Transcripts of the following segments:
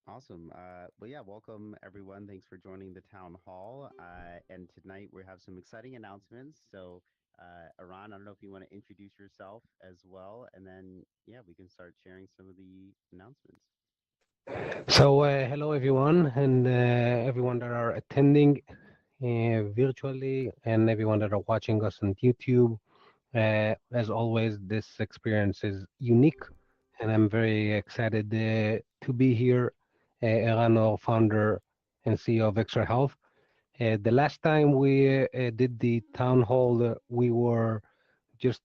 Awesome. Well, yeah, welcome everyone. Thanks for joining the town hall. And tonight we have some exciting announcements. So, Iran, I don't know if you want to introduce yourself as well, and then yeah, we can start sharing some of the announcements. Hello everyone, and everyone that are attending virtually, and everyone that are watching us on YouTube. As always, this experience is unique, and I'm very excited to be here. Eran, our founder and CEO of XRHealth. The last time we did the town hall, we just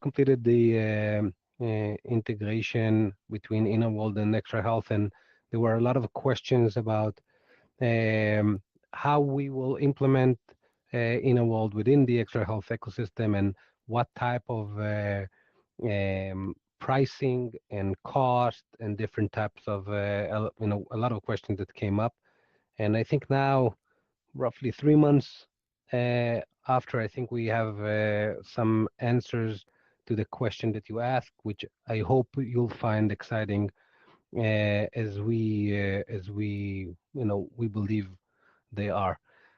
completed the integration between Innerworld and XRHealth, and there were a lot of questions about how we will implement Innerworld within the XRHealth ecosystem and what type of pricing and cost and different types of a lot of questions that came up. And I think now, roughly 3 months after, I think we have some answers to the question that you asked, which I hope you'll find exciting as we believe they are.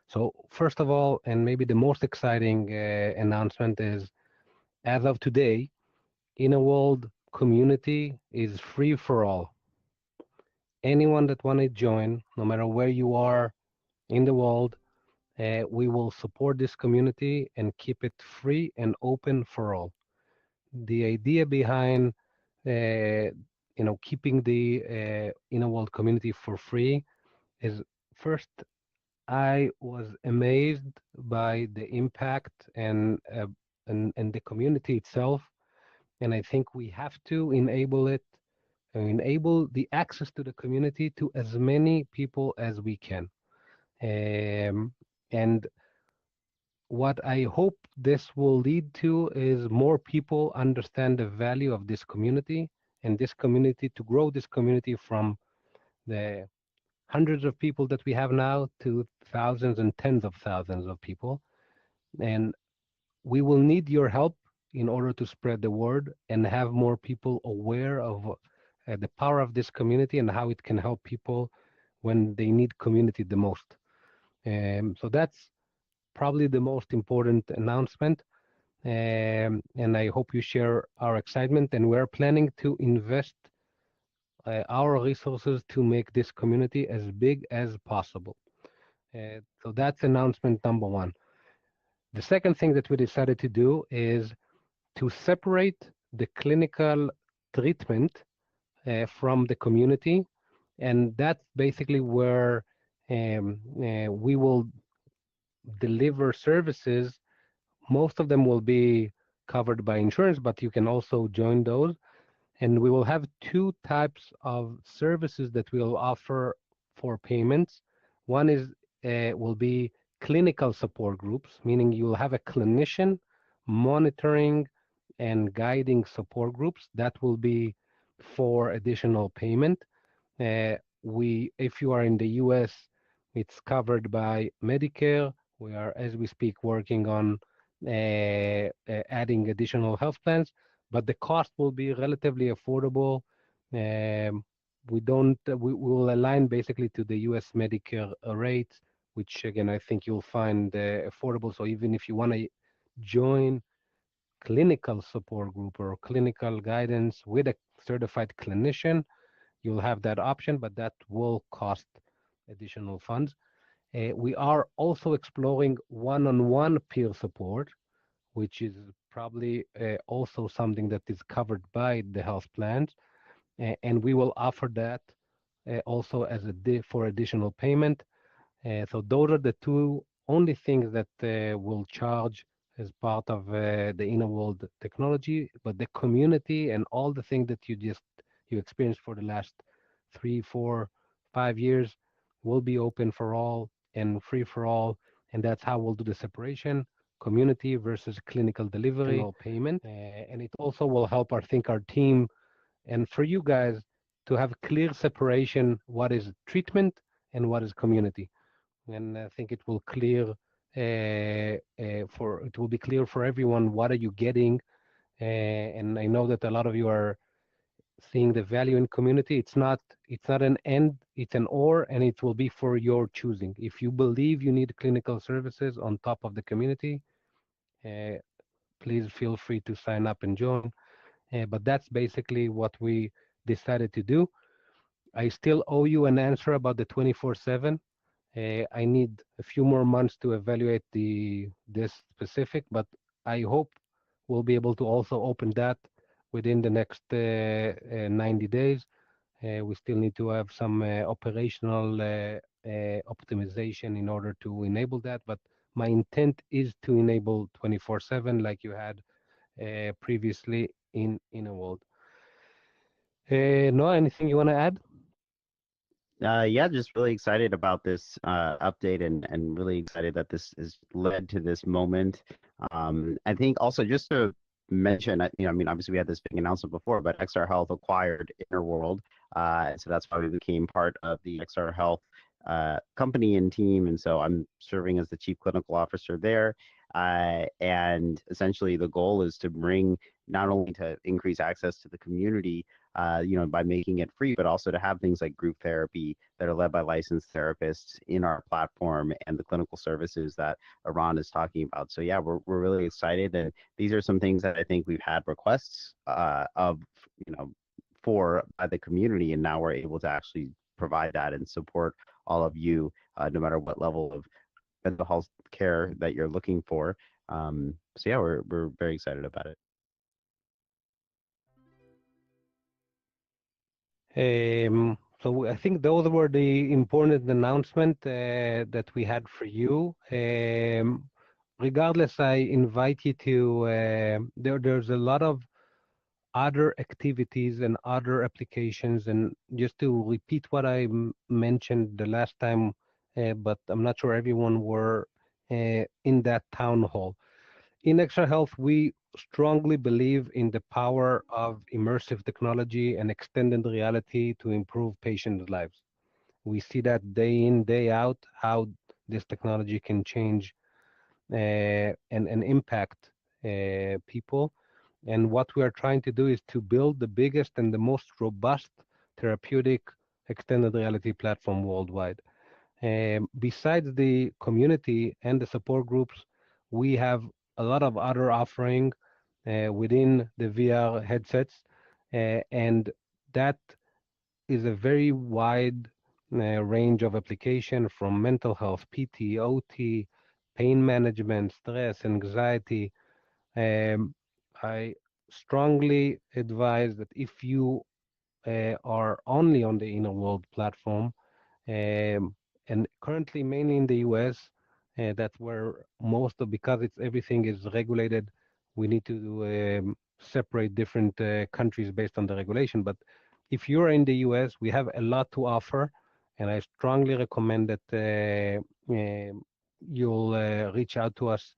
So first of all, and maybe the most exciting announcement is, as of today, Innerworld community is free for all. Anyone that want to join, no matter where you are in the world, we will support this community and keep it free and open for all. The idea behind keeping the inner world community for free is, first, I was amazed by the impact and the community itself, and I think we have to enable the access to the community to as many people as we can. And what I hope this will lead to is more people understand the value of this community, and this community, to grow this community from the hundreds of people that we have now to thousands and tens of thousands of people. And we will need your help in order to spread the word and have more people aware of the power of this community and how it can help people when they need community the most. So that's probably the most important announcement. And I hope you share our excitement. And we're planning to invest our resources to make this community as big as possible. So that's announcement number one. The second thing that we decided to do is to separate the clinical treatment from the community. And that's basically where we will deliver services. Most of them will be covered by insurance, but you can also join those. And we will have two types of services that we'll offer for payments. One is will be clinical support groups, meaning you'll have a clinician monitoring and guiding support groups. That will be for additional payment. If you are in the US, it's covered by Medicare. We are, as we speak, working on adding additional health plans, but the cost will be relatively affordable. We don't, we will align basically to the US Medicare rates, which again, I think you'll find affordable. So even if you want to join clinical support group or clinical guidance with a certified clinician, you'll have that option, but that will cost additional funds. We are also exploring one-on-one peer support, which is probably also something that is covered by the health plans, and we will offer that also as for additional payment. So those are the two only things that will charge as part of the inner world technology, but the community and all the things that you experienced for the last 3, 4, 5 years will be open for all and free for all, and that's how we'll do the separation: community versus clinical delivery payment. And it also will help, I think, our team and for you guys to have clear separation: what is treatment and what is community. And I think it will be clear for everyone what are you getting. And I know that a lot of you are seeing the value in community. It's not an end, it's an or, and it will be for your choosing. If you believe you need clinical services on top of the community, uh, please feel free to sign up and join. But that's basically what we decided to do. I still owe you an answer about the 24/7. I need a few more months to evaluate this specific, but I hope we'll be able to also open that within the next 90 days. We still need to have some operational optimization in order to enable that, but my intent is to enable 24/7 like you had previously in Innerworld. Noah, anything you want to add? Yeah, just really excited about this update and really excited that this has led to this moment. I think also just to mention, I mean, obviously we had this big announcement before, but XRHealth acquired Innerworld, so that's why we became part of the XRHealth company and team, and so I'm serving as the chief clinical officer there. And essentially, the goal is to bring not only to increase access to the community, by making it free, but also to have things like group therapy that are led by licensed therapists in our platform and the clinical services that Iran is talking about. So yeah, we're really excited, and these are some things that I think we've had requests of, you know, for by the community, and now we're able to actually provide that and support all of you, no matter what level of mental health care that you're looking for. So yeah, we're very excited about it. So I think those were the important announcement that we had for you. Regardless, I invite you to there's a lot of other activities and other applications, and just to repeat what I mentioned the last time, but I'm not sure everyone were in that town hall. In XRHealth, we strongly believe in the power of immersive technology and extended reality to improve patients' lives. We see that day in, day out, how this technology can change and impact people. And what we are trying to do is to build the biggest and the most robust therapeutic extended reality platform worldwide. Besides the community and the support groups, we have a lot of other offering within the VR headsets, and that is a very wide range of application from mental health, PT, OT, pain management, stress, anxiety. Um, I strongly advise that if you are only on the Innerworld platform, and currently mainly in the US. That's where most of, because it's everything is regulated, we need to separate different countries based on the regulation. But if you're in the US, we have a lot to offer, and I strongly recommend that you'll reach out to us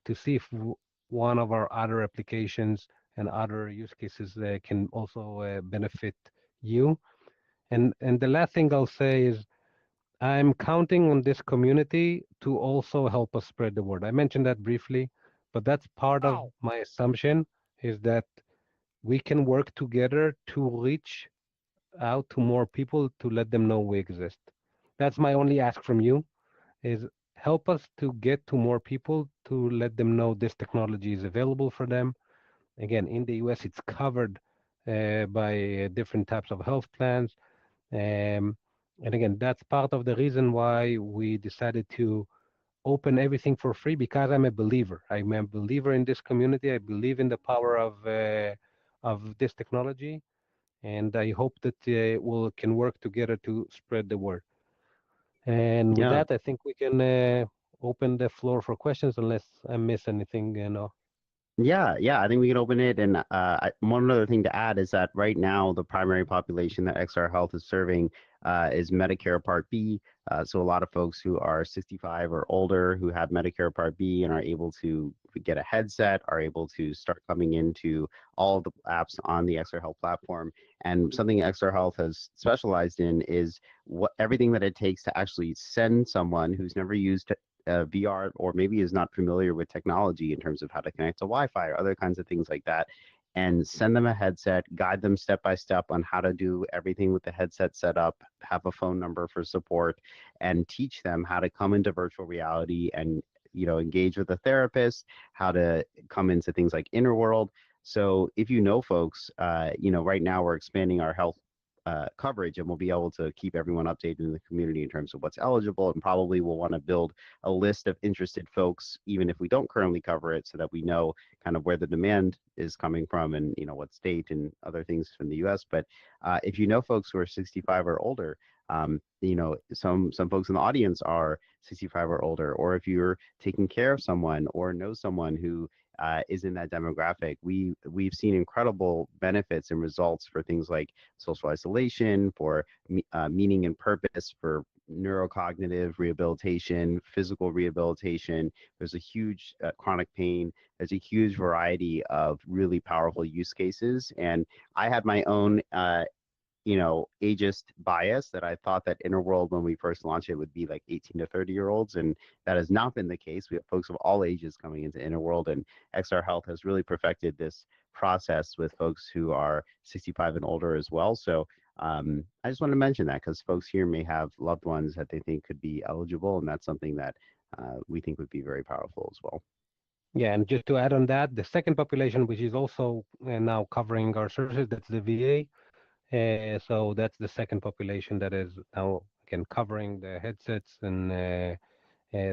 to see if one of our other applications and other use cases can also benefit you. And the last thing I'll say is I'm counting on this community to also help us spread the word. I mentioned that briefly, but that's part of my assumption is that we can work together to reach out to more people to let them know we exist. That's my only ask from you is help us to get to more people to let them know this technology is available for them. Again, in the US, it's covered by different types of health plans. Um, and again, that's part of the reason why we decided to open everything for free because I'm a believer. I'm a believer in this community. I believe in the power of this technology, and I hope that we can work together to spread the word. And with Yeah. that, I think we can open the floor for questions, unless I miss anything. Yeah, I think we can open it. And one other thing to add is that right now the primary population that XR Health is serving is Medicare Part B. So a lot of folks who are 65 or older who have Medicare Part B and are able to get a headset are able to start coming into all of the apps on the XR Health platform. And something XR Health has specialized in is what everything that it takes to actually send someone who's never used VR or maybe is not familiar with technology in terms of how to connect to Wi-Fi or other kinds of things like that, and send them a headset, guide them step by step on how to do everything with the headset set up, have a phone number for support, and teach them how to come into virtual reality and engage with a therapist, how to come into things like Innerworld. So if you know folks, right now we're expanding our health coverage, and we'll be able to keep everyone updated in the community in terms of what's eligible, and probably we'll want to build a list of interested folks even if we don't currently cover it, so that we know kind of where the demand is coming from, and what state and other things from the US. But if you know folks who are 65 or older, some folks in the audience are 65 or older, or if you're taking care of someone or know someone who is in that demographic, we've seen incredible benefits and results for things like social isolation, for meaning and purpose, for neurocognitive rehabilitation, physical rehabilitation. There's a huge chronic pain. There's a huge variety of really powerful use cases. And I had my own ageist bias that I thought that Innerworld, when we first launched it, would be like 18 to 30-year-olds, and that has not been the case. We have folks of all ages coming into Innerworld, and XRHealth has really perfected this process with folks who are 65 and older as well. So I just want to mention that because folks here may have loved ones that they think could be eligible, and that's something that we think would be very powerful as well. Yeah, and just to add on that, the second population, which is also now covering our services, that's the VA. So that's the second population that is now again covering the headsets. And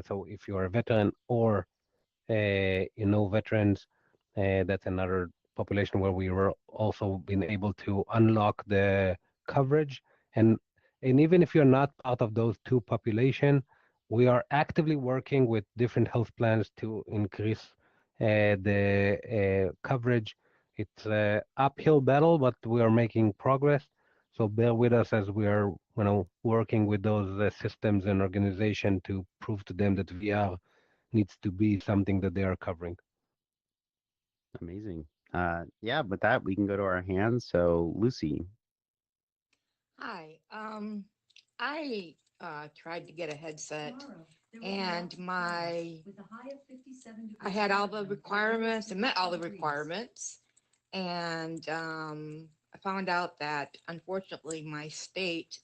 so if you are a veteran or veterans, that's another population where we were also been able to unlock the coverage. And even if you're not part of those two population, we are actively working with different health plans to increase the coverage. It's a uphill battle, but we are making progress. So bear with us as we are, working with those systems and organization to prove to them that VR needs to be something that they are covering. Amazing. Yeah, with that, we can go to our hands. So, Lucy. Hi. I tried to get a headset and I had all the requirements and met all the requirements. And I found out that unfortunately my state,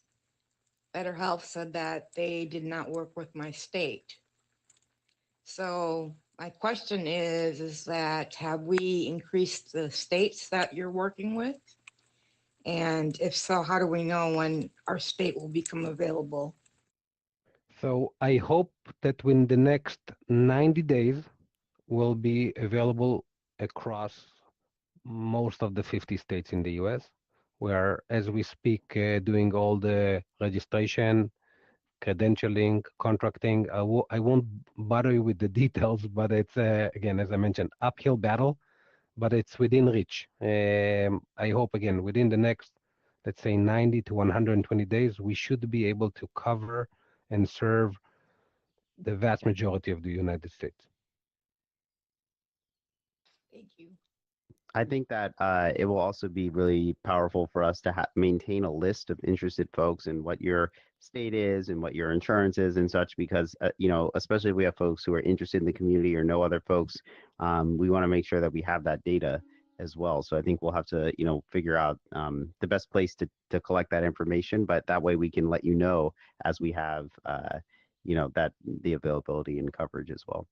Better Health, said that they did not work with my state. So my question is that have we increased the states that you're working with? And if so, how do we know when our state will become available? So I hope that within the next 90 days will be available across most of the 50 states in the US. Where, as we speak, doing all the registration, credentialing, contracting. I won't bother you with the details, but it's, again, as I mentioned, uphill battle, but it's within reach. I hope, again, within the next, let's say, 90 to 120 days, we should be able to cover and serve the vast majority of the United States. Thank you. I think that it will also be really powerful for us to maintain a list of interested folks and what your state is and what your insurance is and such, because, especially if we have folks who are interested in the community or know other folks, we want to make sure that we have that data as well. So I think we'll have to, figure out the best place to collect that information, but that way we can let you know as we have, that the availability and coverage as well.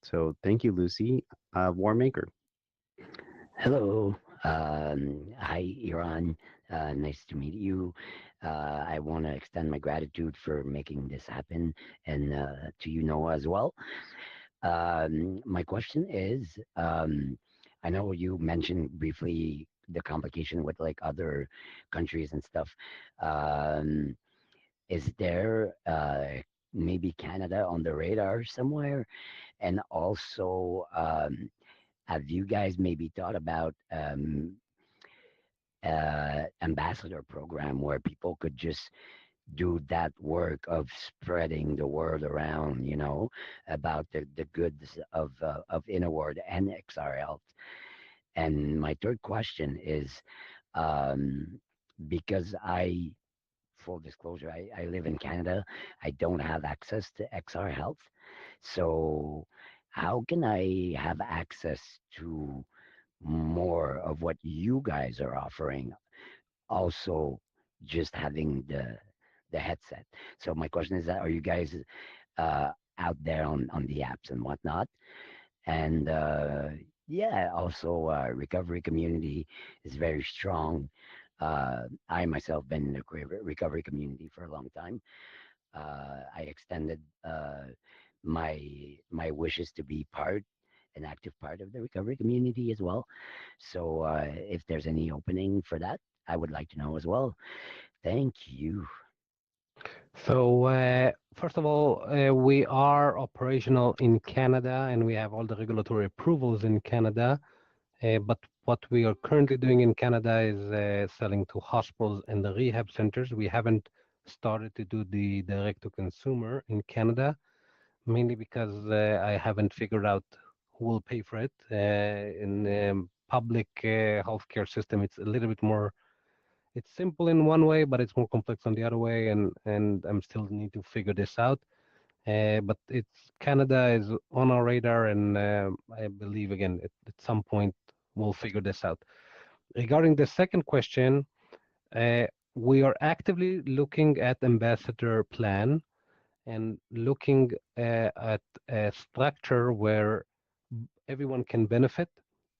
So thank you, Lucy. War Maker. Hello. Hi, Iran. Nice to meet you. I want to extend my gratitude for making this happen and to you, Noah, as well. My question is I know you mentioned briefly the complication with like other countries and stuff. Um, is there maybe Canada on the radar somewhere? And also, have you guys maybe thought about ambassador program where people could just do that work of spreading the word around, about the goods of Innerworld and XRL? And my third question is, um, because full disclosure, I live in Canada. I don't have access to XR Health. So how can I have access to more of what you guys are offering, also just having the headset. So my question is that are you guys uh, out there on the apps and whatnot? And yeah, also recovery community is very strong. I myself been in the recovery community for a long time. I extended my my wishes to be an active part of the recovery community as well. So if there's any opening for that, I would like to know as well. Thank you. So, first of all, we are operational in Canada and we have all the regulatory approvals in Canada. But what we are currently doing in Canada is selling to hospitals and the rehab centers. We haven't started to do the direct to consumer in Canada, mainly because I haven't figured out who will pay for it. In public healthcare system, it's a little bit more, it's simple in one way, but it's more complex on the other way, and I'm still need to figure this out. But it's Canada is on our radar, and I believe again at some point we'll figure this out. Regarding the second question, uh, we are actively looking at ambassador plan and looking at a structure where everyone can benefit.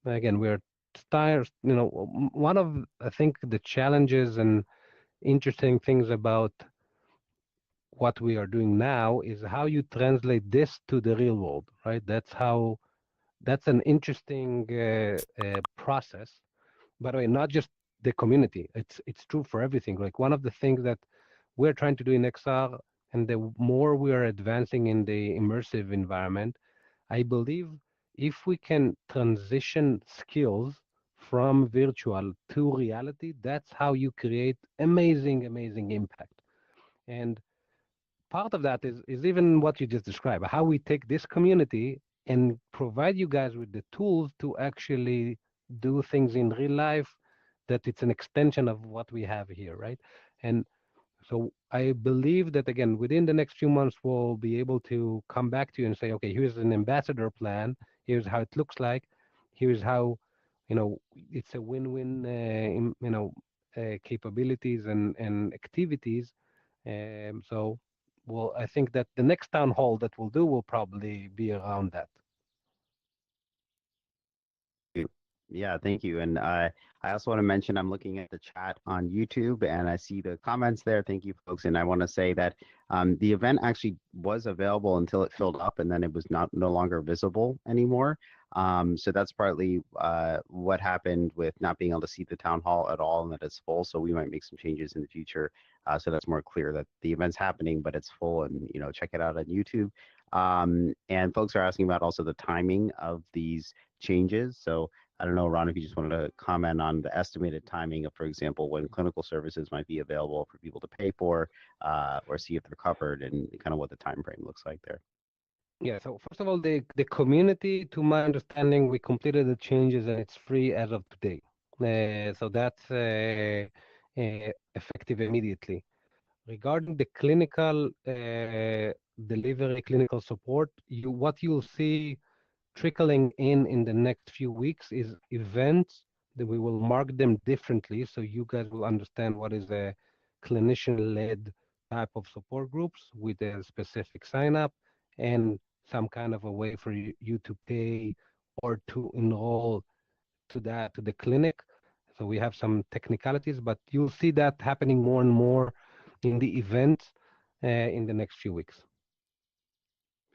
Again, we're tired, one of I think the challenges and interesting things about what we are doing now is how you translate this to the real world, right? That's an interesting process. By the way, not just the community. It's true for everything. Like one of the things that we're trying to do in XR, and the more we are advancing in the immersive environment, I believe if we can transition skills from virtual to reality, that's how you create amazing, amazing impact. And part of that is even what you just described, how we take this community and provide you guys with the tools to actually do things in real life, that it's an extension of what we have here, right? And so I believe that again, within the next few months, we'll be able to come back to you and say, okay, here's an ambassador plan. Here's how it looks like. Here's how, it's a win-win, capabilities and activities. So, well, I think that the next town hall that we'll do will probably be around that. You. Yeah, thank you. And I also want to mention I'm looking at the chat on YouTube and I see the comments there. Thank you, folks. And I want to say that the event actually was available until it filled up and then it was not no longer visible anymore. So that's partly what happened with not being able to see the town hall at all and that it's full. So we might make some changes in the future. So that's more clear that the event's happening, but it's full and, check it out on YouTube. And folks are asking about also the timing of these changes. So I don't know, Ron, if you just wanted to comment on the estimated timing of, for example, when clinical services might be available for people to pay for, or see if they're covered, and kind of what the time frame looks like there. Yeah, so first of all, the community, to my understanding, we completed the changes and it's free as of today. So that's effective immediately. Regarding the clinical delivery, clinical support, what you'll see trickling in the next few weeks is events that we will mark them differently, so you guys will understand what is a clinician-led type of support groups with a specific sign up and some kind of a way for you to pay or to enroll to the clinic. So we have some technicalities, but you'll see that happening more and more in the events in the next few weeks.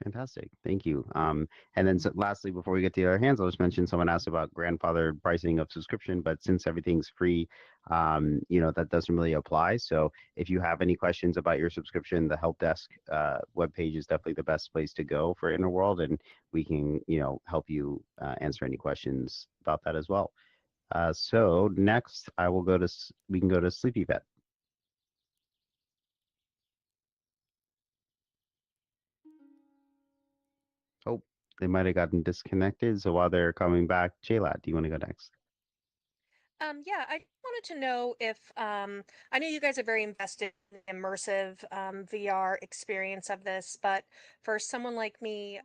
Fantastic. Thank you. And then lastly, before we get to the other hands, I'll just mention someone asked about grandfathered pricing of subscription, but since everything's free, that doesn't really apply. So if you have any questions about your subscription, the help desk webpage is definitely the best place to go for Innerworld, and we can, help you answer any questions about that as well. So next, we can go to Sleepy Vet. Oh, they might have gotten disconnected. So while they're coming back, Jayla, do you want to go next? Yeah, I wanted to know if I know you guys are very invested in immersive VR experience of this, but for someone like me,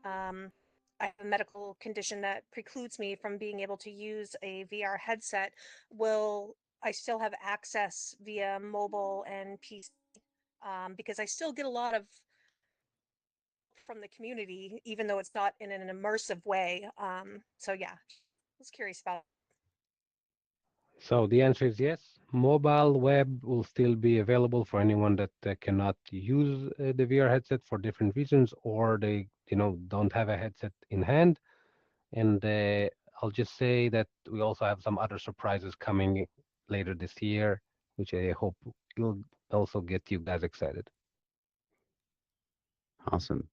I have a medical condition that precludes me from being able to use a VR headset. Will I still have access via mobile and PC? Because I still get a lot of from the community, even though it's not in an immersive way. So yeah, I was curious about. So the answer is yes. Mobile web will still be available for anyone that cannot use the VR headset for different reasons, or they, don't have a headset in hand. And I'll just say that we also have some other surprises coming later this year, which I hope will also get you guys excited. Awesome.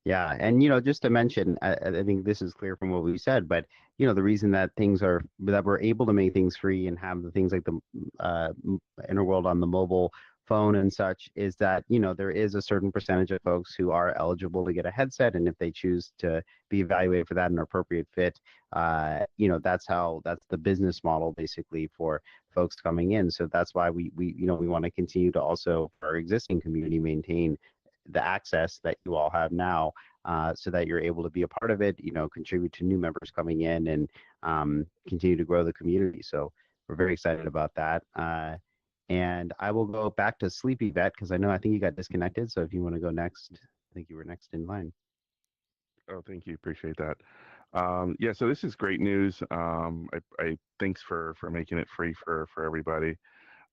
Yeah, and just to mention, I think this is clear from what we said, but the reason that we're able to make things free and have the things like the Innerworld on the mobile phone and such is that there is a certain percentage of folks who are eligible to get a headset, and if they choose to be evaluated for that an appropriate fit, that's the business model basically for folks coming in. So that's why we want to continue to also for our existing community maintain the access that you all have now, so that you're able to be a part of it, contribute to new members coming in, and continue to grow the community. So we're very excited about that. And I will go back to Sleepy Vet because I think you got disconnected. So if you want to go next, I think you were next in line. Oh, thank you. Appreciate that. Yeah, so this is great news. I thanks for making it free for everybody.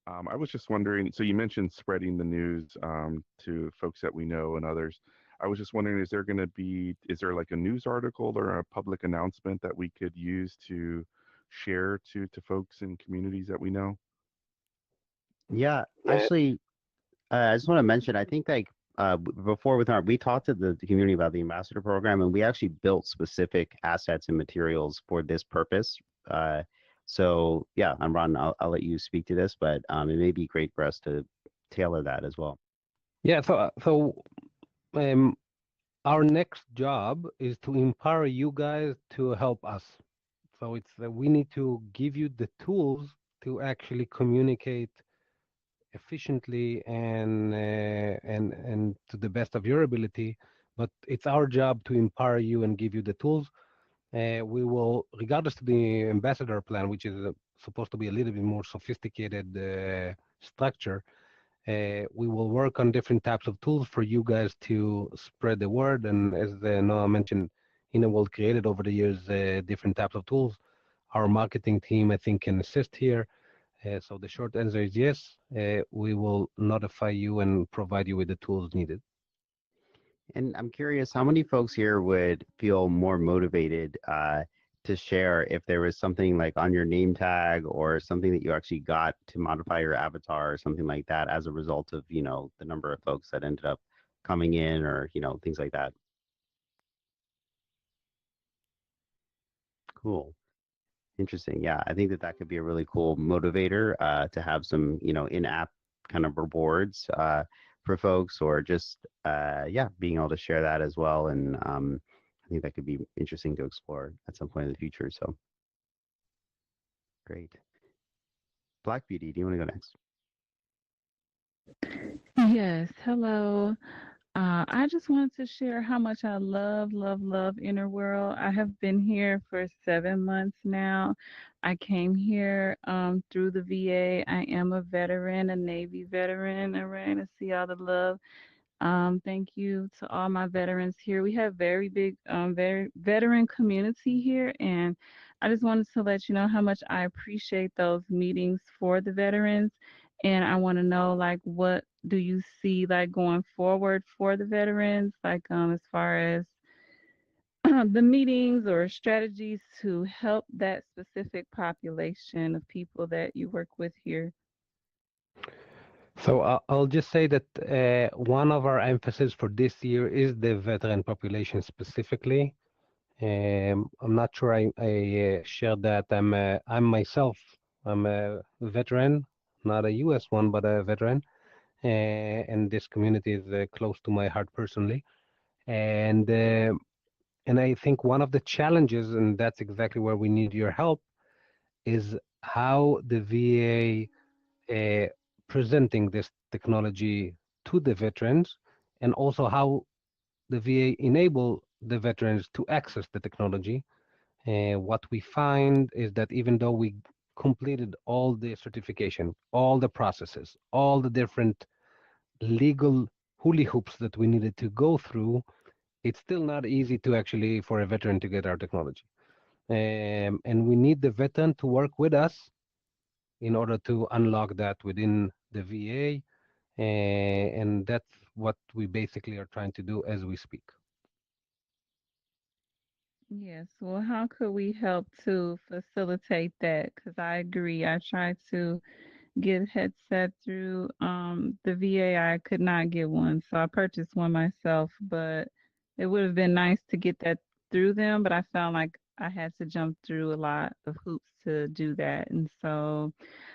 I was just wondering, so you mentioned spreading the news to folks that we know and others. I was just wondering, is there like a news article or a public announcement that we could use to share to folks in communities that we know? Yeah, actually, I just want to mention, I think like before we talked to the community about the ambassador program, and we actually built specific assets and materials for this purpose. So yeah, I'm Ron. I'll let you speak to this, but it may be great for us to tailor that as well. Yeah, so our next job is to empower you guys to help us. So it's that we need to give you the tools to actually communicate efficiently and to the best of your ability. But it's our job to empower you and give you the tools. We will, regardless of the ambassador plan, which is supposed to be a little bit more sophisticated structure, we will work on different types of tools for you guys to spread the word. And as Noah mentioned, Innerworld created over the years different types of tools. Our marketing team, I think, can assist here. So the short answer is yes. We will notify you and provide you with the tools needed. And I'm curious, how many folks here would feel more motivated to share if there was something like on your name tag or something that you actually got to modify your avatar or something like that as a result of, the number of folks that ended up coming in or, things like that. Cool. Interesting. Yeah, I think that could be a really cool motivator to have some, in-app kind of rewards for folks, or just yeah, being able to share that as well. And I think that could be interesting to explore at some point in the future. So great. Black Beauty, do you want to go next? Yes, hello. I just wanted to share how much I love, love, love Innerworld. I have been here for 7 months now. I came here through the VA. I am a veteran, a Navy veteran. I ran to see all the love. Thank you to all my veterans here. We have very big, very veteran community here, and I just wanted to let you know how much I appreciate those meetings for the veterans. And I want to know, like, what do you see like going forward for the veterans, like as far as the meetings or strategies to help that specific population of people that you work with here? So I'll just say that one of our emphasis for this year is the veteran population specifically. I'm not sure I shared that. I'm myself. I'm a veteran, not a U.S. one, but a veteran, and this community is close to my heart personally. And and I think one of the challenges, and that's exactly where we need your help, is how the VA presenting this technology to the veterans, and also how the VA enable the veterans to access the technology. And what we find is that even though we completed all the certification, all the processes, all the different legal hula hoops that we needed to go through, it's still not easy to actually for a veteran to get our technology. And we need the veteran to work with us in order to unlock that within the VA. And that's what we basically are trying to do as we speak. Yes. Well, how could we help to facilitate that? Because I agree. I tried to get a headset through the VA. I could not get one, so I purchased one myself. But it would have been nice to get that through them. But I found like I had to jump through a lot of hoops to do that, and so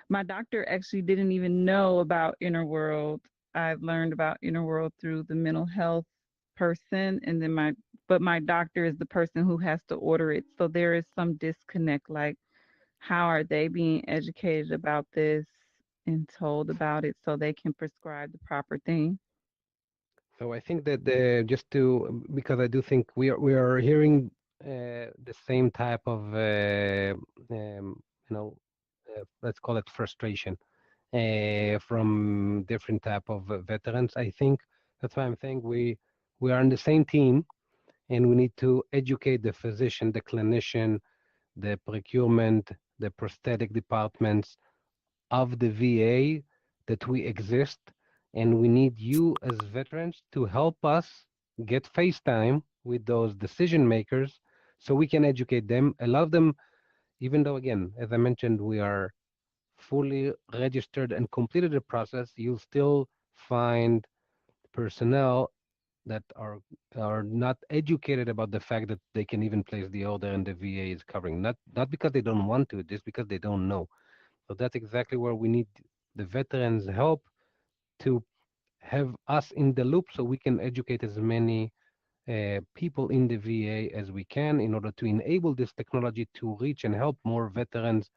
my doctor actually didn't even know about Innerworld. I've learned about Innerworld through the mental health person, and then my doctor is the person who has to order it. So there is some disconnect. Like, how are they being educated about this and told about it so they can prescribe the proper thing? So I think that just to, because I do think we are hearing the same type of let's call it frustration from different type of veterans. I think that's why I'm saying we are on the same team, and we need to educate the physician, the clinician, the procurement, the prosthetic departments of the VA that we exist, and we need you as veterans to help us get FaceTime with those decision makers so we can educate them. A lot of them, even though, again, as I mentioned, we are fully registered and completed the process, you'll still find personnel that are not educated about the fact that they can even place the order and the VA is covering. Not because they don't want to, just because they don't know. So that's exactly where we need the veterans' help to have us in the loop so we can educate as many people in the VA as we can in order to enable this technology to reach and help more veterans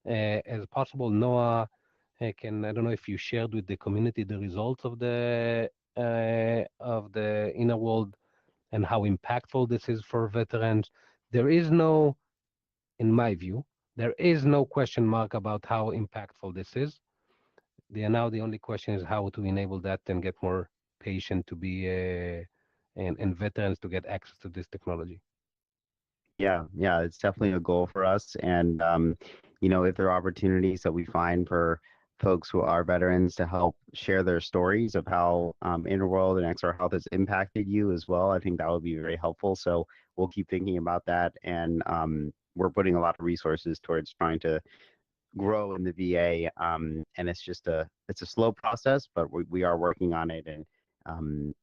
as possible. Noah I don't know if you shared with the community the results of the inner world and how impactful this is for veterans. There is no, in my view, there is no question mark about how impactful this is. Now the only question is how to enable that and get more patient to be and veterans to get access to this technology. Yeah, yeah, it's definitely a goal for us. And, if there are opportunities that we find for folks who are veterans to help share their stories of how Interworld and XR Health has impacted you as well, I think that would be very helpful. So we'll keep thinking about that. And we're putting a lot of resources towards trying to grow in the VA. And it's a slow process, but we are working on it, and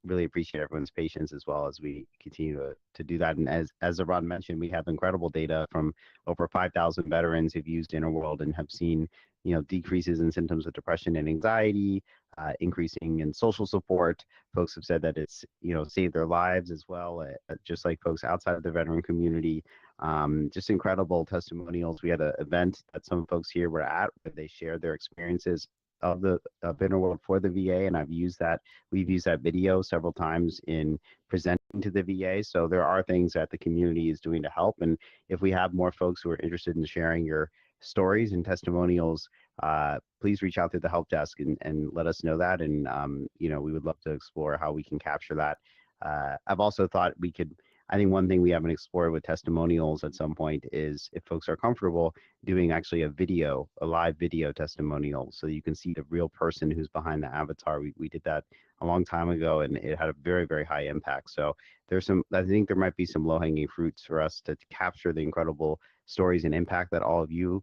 really appreciate everyone's patience as well as we continue to do that. And as Ron mentioned, we have incredible data from over 5,000 veterans who've used Innerworld and have seen decreases in symptoms of depression and anxiety, increasing in social support. Folks have said that it's saved their lives as well, just like folks outside of the veteran community. Just incredible testimonials. We had an event that some folks here were at where they shared their experiences of the Innerworld for the VA, and we've used that video several times in presenting to the VA. So there are things that the community is doing to help, and if we have more folks who are interested in sharing your stories and testimonials, please reach out to the help desk and let us know that, and we would love to explore how we can capture that. I've also thought I think one thing we haven't explored with testimonials at some point is if folks are comfortable doing actually a live video testimonial, so you can see the real person who's behind the avatar. We did that a long time ago, and it had a very, very high impact. So I think there might be some low-hanging fruits for us to capture the incredible stories and impact that all of you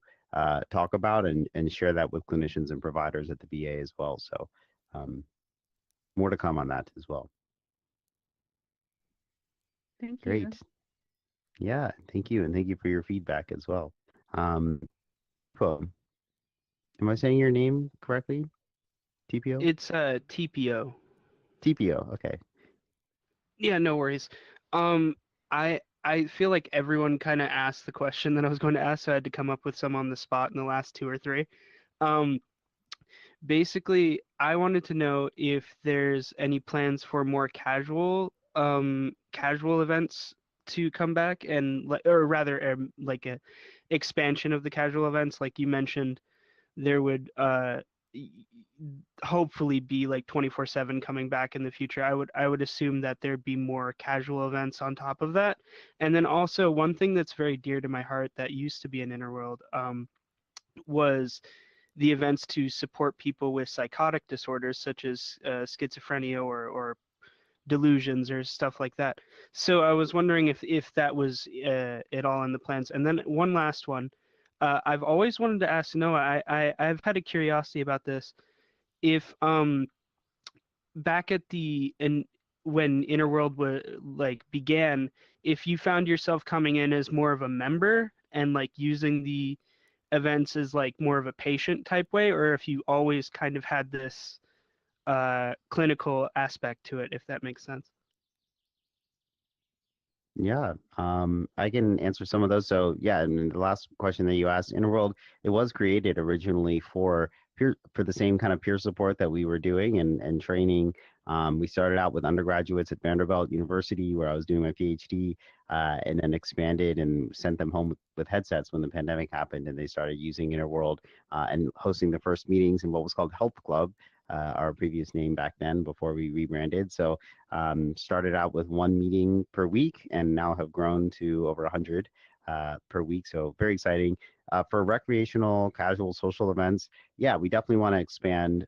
talk about, and share that with clinicians and providers at the VA as well. So more to come on that as well. Thank you. Great. Yeah, thank you, and thank you for your feedback as well. Um, cool. Am I saying your name correctly? TPO? It's TPO. TPO. Okay. Yeah, no worries. I feel like everyone kind of asked the question that I was going to ask, so I had to come up with some on the spot in the last two or three. Basically, I wanted to know if there's any plans for more casual casual events to come back, and or rather like a expansion of the casual events, like you mentioned, there would hopefully be like 24/7 coming back in the future. I would assume that there'd be more casual events on top of that. And then also one thing that's very dear to my heart that used to be in Innerworld was the events to support people with psychotic disorders such as schizophrenia or delusions or stuff like that. So I was wondering if that was at all in the plans. And then one last one. I've always wanted to ask Noah. I've had a curiosity about this. If back at when Innerworld was like began, if you found yourself coming in as more of a member and like using the events as like more of a patient type way, or if you always kind of had this clinical aspect to it, if that makes sense. Yeah, I can answer some of those. So yeah, and the last question that you asked, Innerworld, it was created originally for for the same kind of peer support that we were doing and training. We started out with undergraduates at Vanderbilt University, where I was doing my PhD, and then expanded and sent them home with headsets when the pandemic happened, and they started using Innerworld and hosting the first meetings in what was called Health Club, our previous name back then before we rebranded. So started out with one meeting per week and now have grown to over 100 per week. So very exciting. For recreational, casual, social events, yeah, we definitely want to expand,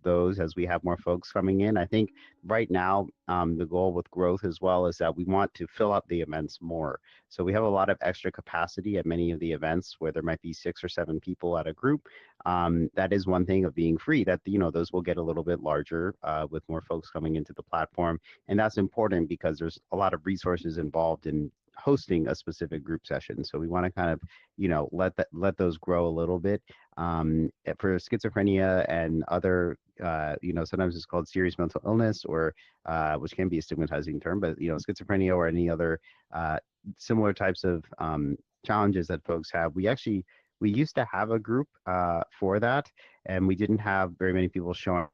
those as we have more folks coming in. I think right now, the goal with growth as well is that we want to fill up the events more. So we have a lot of extra capacity at many of the events where there might be 6 or 7 people at a group. That is one thing of being free, that those will get a little bit larger with more folks coming into the platform, and that's important because there's a lot of resources involved in hosting a specific group session. So we want to kind of let those grow a little bit. For schizophrenia and other sometimes it's called serious mental illness, or which can be a stigmatizing term, but schizophrenia or any other similar types of challenges that folks have, we used to have a group for that, and we didn't have very many people showing.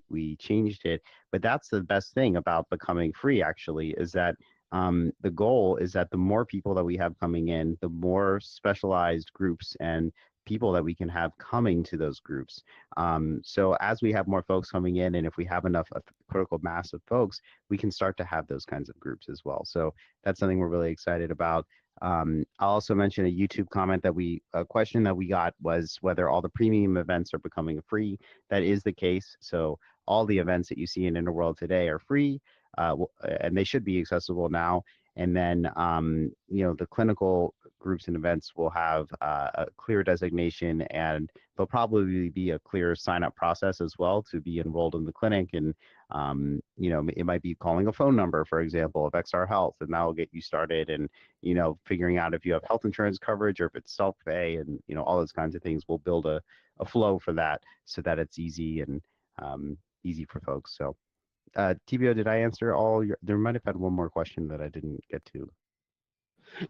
We changed it, but that's the best thing about becoming free, actually, is that the goal is that the more people that we have coming in, the more specialized groups and people that we can have coming to those groups. So as we have more folks coming in, and if we have enough critical mass of folks, we can start to have those kinds of groups as well. So that's something we're really excited about. I'll also mention a YouTube comment a question that we got was whether all the premium events are becoming free. That is the case. So all the events that you see in Innerworld today are free, and they should be accessible now. And then, the clinical groups and events will have a clear designation, and there'll probably be a clear sign-up process as well to be enrolled in the clinic. And, it might be calling a phone number, for example, of XRHealth, and that will get you started. And, figuring out if you have health insurance coverage or if it's self-pay, and, all those kinds of things. We'll build a flow for that so that it's easy and easy for folks. So. TBO, did I answer all your? There might have had one more question that I didn't get to.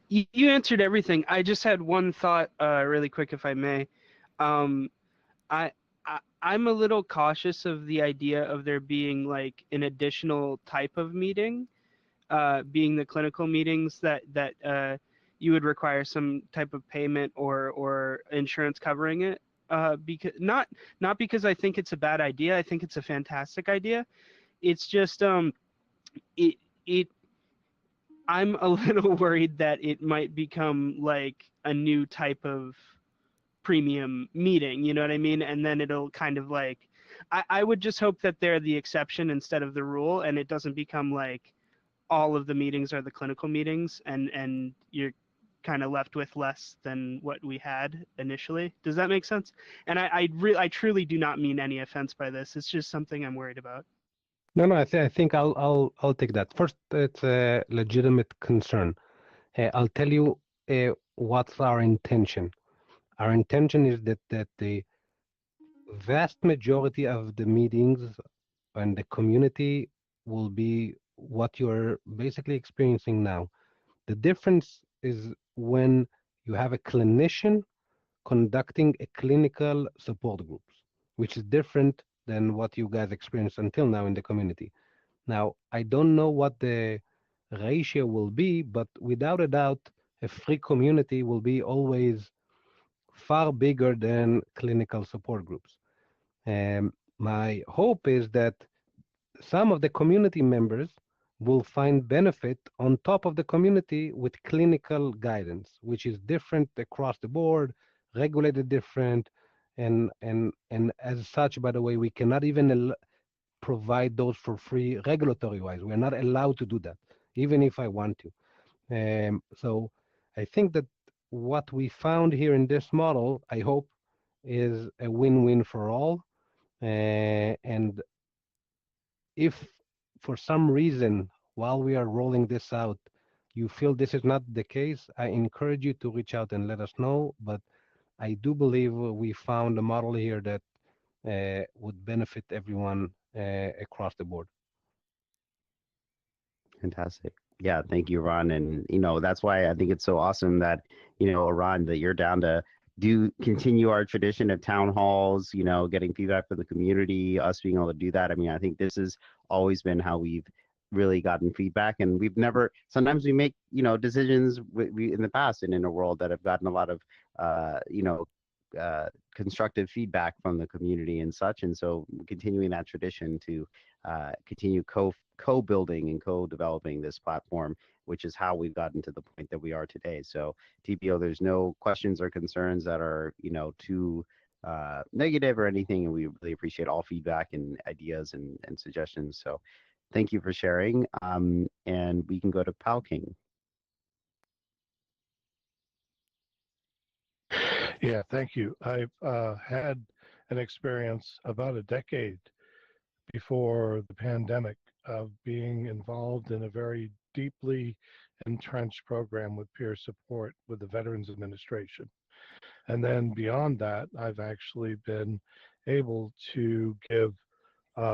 You answered everything. I just had one thought, really quick, if I may. Um, I, I'm a little cautious of the idea of there being like an additional type of meeting, being the clinical meetings that you would require some type of payment or insurance covering it. Because not because I think it's a bad idea. I think it's a fantastic idea. It's just it it I'm a little worried that it might become like a new type of premium meeting, you know what I mean? And then it'll kind of like I would just hope that they're the exception instead of the rule, and it doesn't become like all of the meetings are the clinical meetings, and you're kind of left with less than what we had initially. Does that make sense? And I truly do not mean any offense by this. It's just something I'm worried about. No, no, I think I'll take that. First, it's a legitimate concern. I'll tell you what's our intention. Our intention is that the vast majority of the meetings and the community will be what you're basically experiencing now. The difference is when you have a clinician conducting a clinical support groups, which is different than what you guys experienced until now in the community. Now, I don't know what the ratio will be, but without a doubt, a free community will be always far bigger than clinical support groups. And my hope is that some of the community members will find benefit on top of the community with clinical guidance, which is different across the board, regulated different, and as such, by the way, we cannot even provide those for free regulatory wise. We're not allowed to do that, even if I want to. So I think that what we found here in this model, I hope, is a win-win for all. And if for some reason, while we are rolling this out, you feel this is not the case, I encourage you to reach out and let us know. But I do believe we found a model here that would benefit everyone across the board. Fantastic. Yeah, thank you, Ron. And that's why I think it's so awesome that, Ron, that you're down to continue our tradition of town halls, getting feedback from the community, us being able to do that. I mean, I think this has always been how we've really gotten feedback, and we've never, sometimes we make, decisions we in the past in Innerworld that have gotten a lot of constructive feedback from the community and such. And so continuing that tradition to continue co-building and co-developing this platform, which is how we've gotten to the point that we are today. So TPO, there's no questions or concerns that are, too negative or anything. And we really appreciate all feedback and ideas and suggestions. So thank you for sharing. And we can go to Pal King. Yeah, thank you. I've had an experience about a decade before the pandemic of being involved in a very deeply entrenched program with peer support with the Veterans Administration. And then beyond that, I've actually been able to give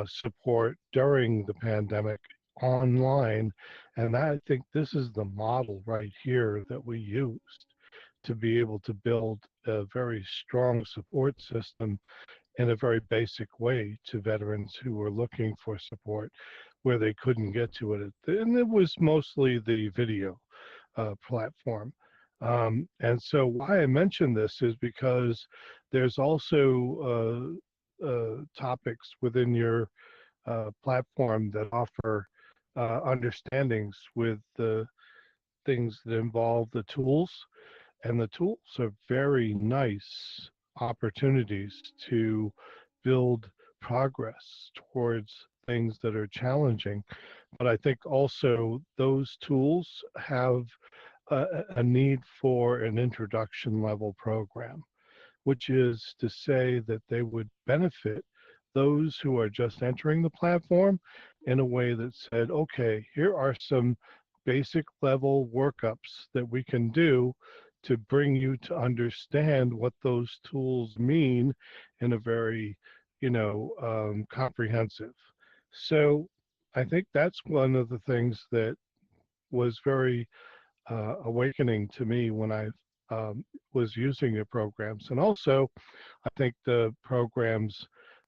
support during the pandemic online. And I think this is the model right here that we used to be able to build a very strong support system in a very basic way to veterans who were looking for support where they couldn't get to it. And it was mostly the video platform. And so why I mention this is because there's also topics within your platform that offer understandings with the things that involve the tools. And the tools are very nice opportunities to build progress towards things that are challenging. But I think also those tools have a need for an introduction level program, which is to say that they would benefit those who are just entering the platform in a way that said, okay, here are some basic level workups that we can do to bring you to understand what those tools mean in a very, comprehensive. So I think that's one of the things that was very awakening to me when I was using the programs. And also, I think the programs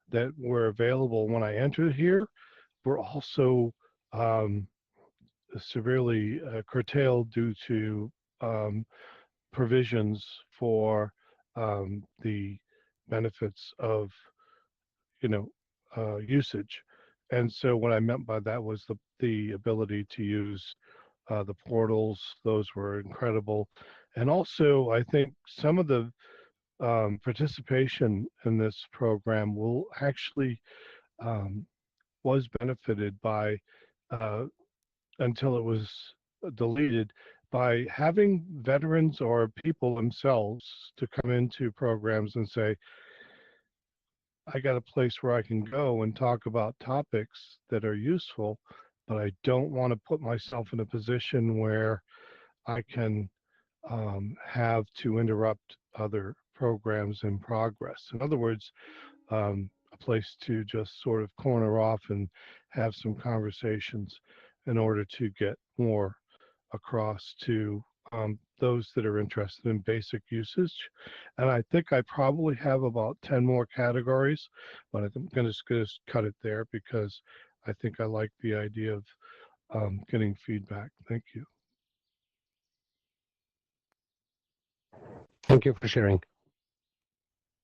that were available when I entered here were also severely curtailed due to provisions for the benefits of usage. And so what I meant by that was the ability to use the portals. Those were incredible. And also, I think some of the participation in this program will actually was benefited by until it was deleted by having veterans or people themselves to come into programs and say, I got a place where I can go and talk about topics that are useful, but I don't want to put myself in a position where I can have to interrupt other programs in progress. In other words, a place to just sort of corner off and have some conversations in order to get more across to those that are interested in basic usage. And I think I probably have about 10 more categories, but I'm going to just cut it there because I think I like the idea of getting feedback. Thank you. Thank you for sharing.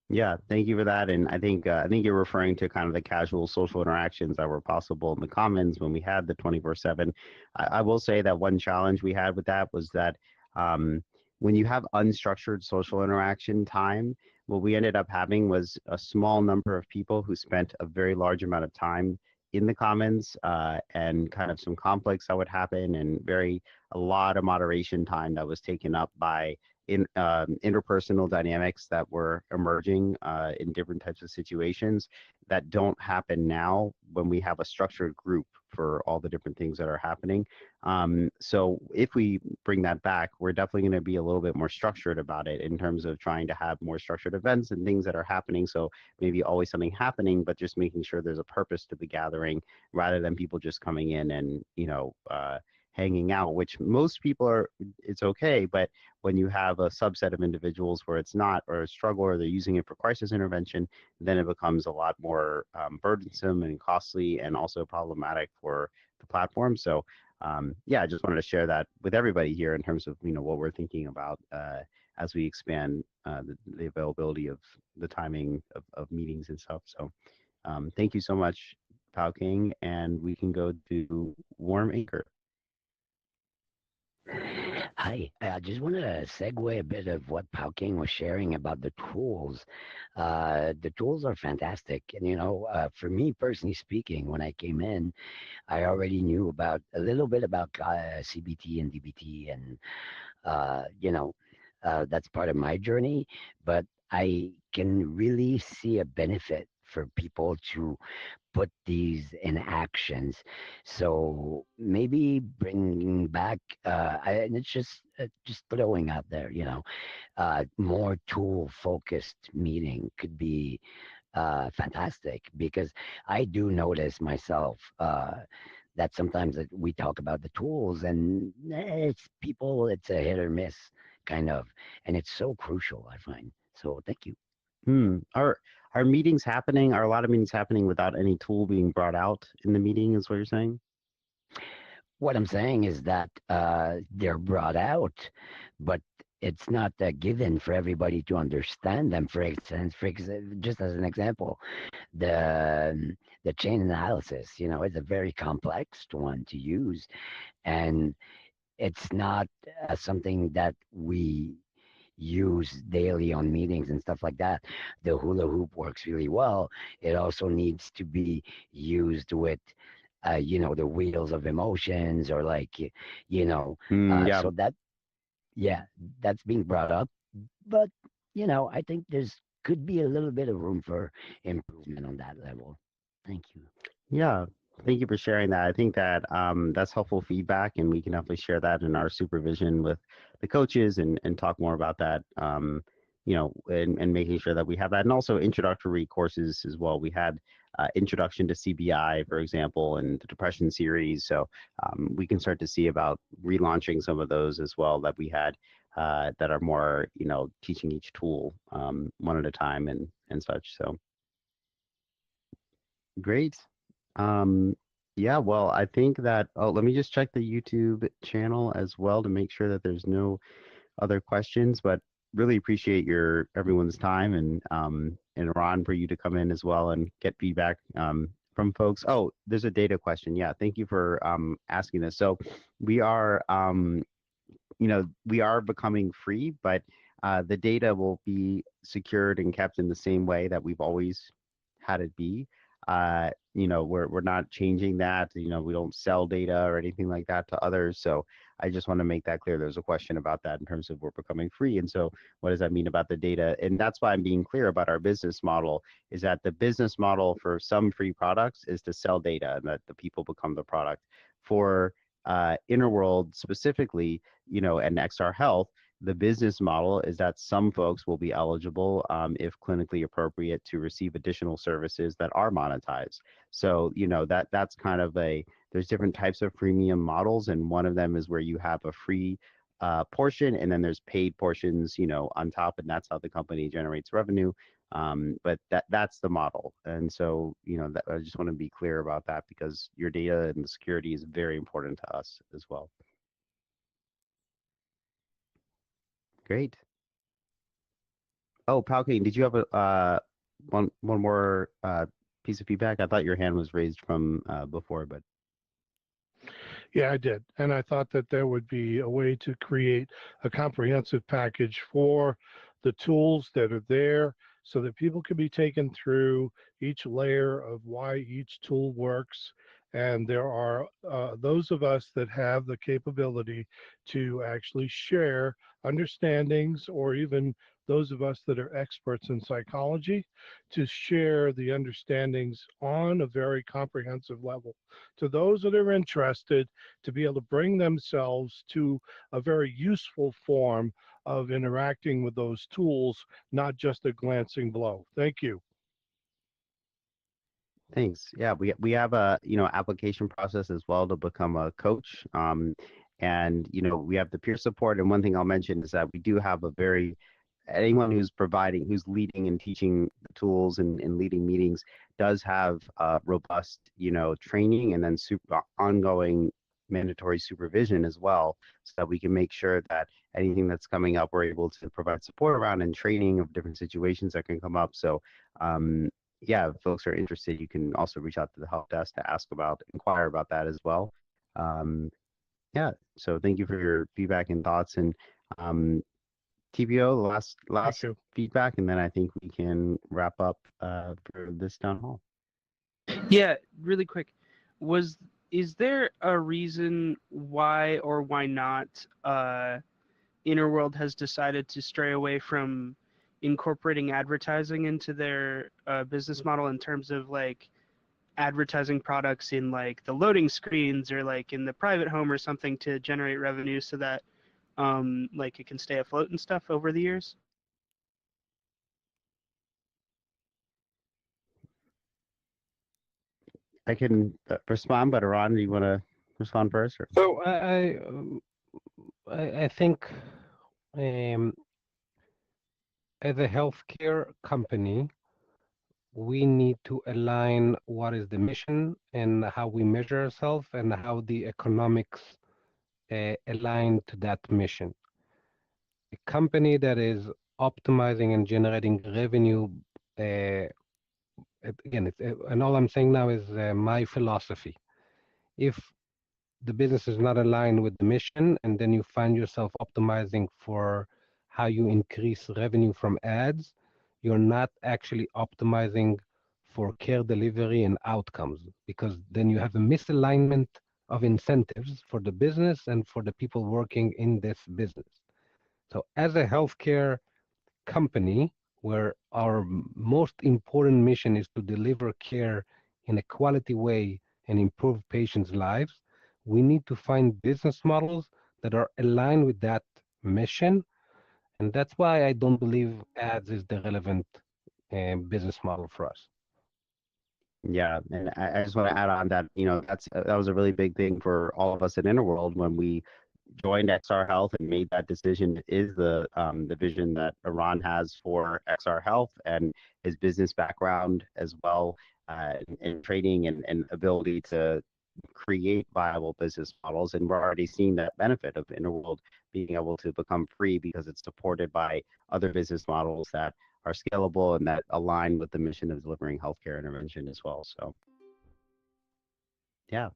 Yeah, thank you for that. And I think you're referring to kind of the casual social interactions that were possible in the commons when we had the 24/7. I will say that one challenge we had with that was that um, when you have unstructured social interaction time, what we ended up having was a small number of people who spent a very large amount of time in the commons, and kind of some conflicts that would happen, and a lot of moderation time that was taken up by interpersonal dynamics that were emerging in different types of situations that don't happen now when we have a structured group for all the different things that are happening. So if we bring that back, we're definitely going to be a little bit more structured about it in terms of trying to have more structured events and things that are happening. So maybe always something happening, but just making sure there's a purpose to the gathering rather than people just coming in and, hanging out, which most people are, it's okay. But when you have a subset of individuals where it's not, or a struggle, or they're using it for crisis intervention, then it becomes a lot more burdensome and costly, and also problematic for the platform. So yeah, I just wanted to share that with everybody here in terms of what we're thinking about as we expand the availability of the timing of meetings and stuff. So thank you so much, Pao King, and we can go to Warm Anchor. Hi, I just wanted to segue a bit of what Pao King was sharing about the tools. The tools are fantastic. And, for me personally speaking, when I came in, I already knew about a little bit about CBT and DBT, and, that's part of my journey. But I can really see a benefit for people to put these in actions. So maybe bringing back, and it's just throwing out there, more tool focused meeting could be fantastic, because I do notice myself that sometimes that we talk about the tools, and it's a hit or miss kind of, and it's so crucial, I find. So thank you. Are meetings happening? Are a lot of meetings happening without any tool being brought out in the meeting? Is what you're saying? What I'm saying is that they're brought out, but it's not a given for everybody to understand them. For instance, just as an example, the chain analysis, is a very complex one to use, and it's not something that we use daily on meetings and stuff like that. The hula hoop works really well. It also needs to be used with the wheels of emotions, or like, Yeah. so that, yeah, that's being brought up. But, I think there's could be a little bit of room for improvement on that level. Thank you. Yeah, thank you for sharing that. I think that that's helpful feedback, and we can definitely share that in our supervision with the coaches, and talk more about that. And making sure that we have that, and also introductory courses as well. We had introduction to CBI, for example, and the depression series. So we can start to see about relaunching some of those as well that we had that are more, teaching each tool one at a time, and such. So great. Um, yeah, well, I think that, oh, let me just check the YouTube channel as well to make sure that there's no other questions, but really appreciate everyone's time, and Ron, for you to come in as well and get feedback from folks. Oh, there's a data question. Yeah, thank you for asking this. So we are we are becoming free, but the data will be secured and kept in the same way that we've always had it be. We're not changing that. We don't sell data or anything like that to others. So I just want to make that clear. There's a question about that in terms of we're becoming free. And so what does that mean about the data? And that's why I'm being clear about our business model, is that the business model for some free products is to sell data, and that the people become the product. For Innerworld specifically, and XRHealth, the business model is that some folks will be eligible, if clinically appropriate, to receive additional services that are monetized. So, that's kind of there's different types of freemium models, and one of them is where you have a free portion, and then there's paid portions, on top, and that's how the company generates revenue. But that's the model. And so, that, I just want to be clear about that because your data and the security is very important to us as well. Great. Oh, Palkane, did you have a one more piece of feedback? I thought your hand was raised from before, but Yeah, I did. And I thought that there would be a way to create a comprehensive package for the tools that are there so that people can be taken through each layer of why each tool works. And there are those of us that have the capability to actually share understandings, or even those of us that are experts in psychology to share the understandings on a very comprehensive level. To those that are interested, to be able to bring themselves to a very useful form of interacting with those tools, not just a glancing blow. Thank you. thanks. Yeah, we have a application process as well to become a coach. And we have the peer support. And one thing I'll mention is that we do have a very anyone who's leading and teaching the tools and leading meetings does have robust training and then ongoing mandatory supervision as well, so that we can make sure that anything that's coming up we're able to provide support around and training of different situations that can come up. So yeah, if folks are interested, you can also reach out to the help desk to inquire about that as well. Yeah, so thank you for your feedback and thoughts. And TPO, last feedback, and then I think we can wrap up for this town hall. Yeah, really quick. Is there a reason why or why not Innerworld has decided to stray away from incorporating advertising into their business model in terms of like advertising products in like the loading screens or like in the private home or something to generate revenue so that like it can stay afloat and stuff over the years? I can respond, but Ron, do you want to respond first? Or? So I think as a healthcare company, we need to align what is the mission and how we measure ourselves and how the economics align to that mission. A company that is optimizing and generating revenue, again, and all I'm saying now is my philosophy. If the business is not aligned with the mission, and then you find yourself optimizing for how you increase revenue from ads, you're not actually optimizing for care delivery and outcomes, because then you have a misalignment of incentives for the business and for the people working in this business. So as a healthcare company, where our most important mission is to deliver care in a quality way and improve patients' lives, we need to find business models that are aligned with that mission. And that's why I don't believe ads is the relevant business model for us. Yeah, and I just want to add on that that was a really big thing for all of us at Innerworld when we joined XRHealth and made that decision. Is the vision that Iran has for XRHealth and his business background as well, and training and ability to create viable business models. And we're already seeing that benefit of Innerworld being able to become free because it's supported by other business models that are scalable and that align with the mission of delivering healthcare intervention as well. So yeah.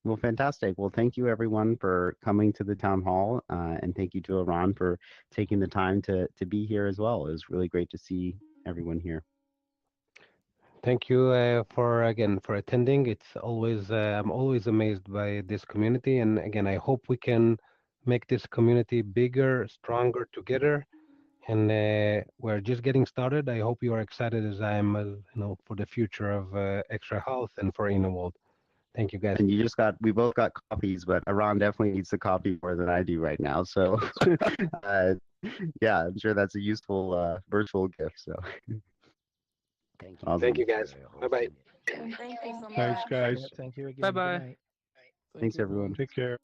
Well, fantastic. Well, thank you everyone for coming to the town hall, and thank you to Iran for taking the time to be here as well. It was really great to see everyone here. Thank you for attending. It's always I'm always amazed by this community, and again, I hope we can make this community bigger, stronger together. And we're just getting started. I hope you are excited as I am, for the future of XRHealth and for Innerworld. Thank you, guys. And we both got copies, but Iran definitely needs the copy more than I do right now. So yeah, I'm sure that's a useful virtual gift. So Thank you. awesome. Thank you, guys. Bye-bye. Thank you so much. Thanks, guys. Thank you again. Bye-bye. Good night. Thanks, everyone. Take care.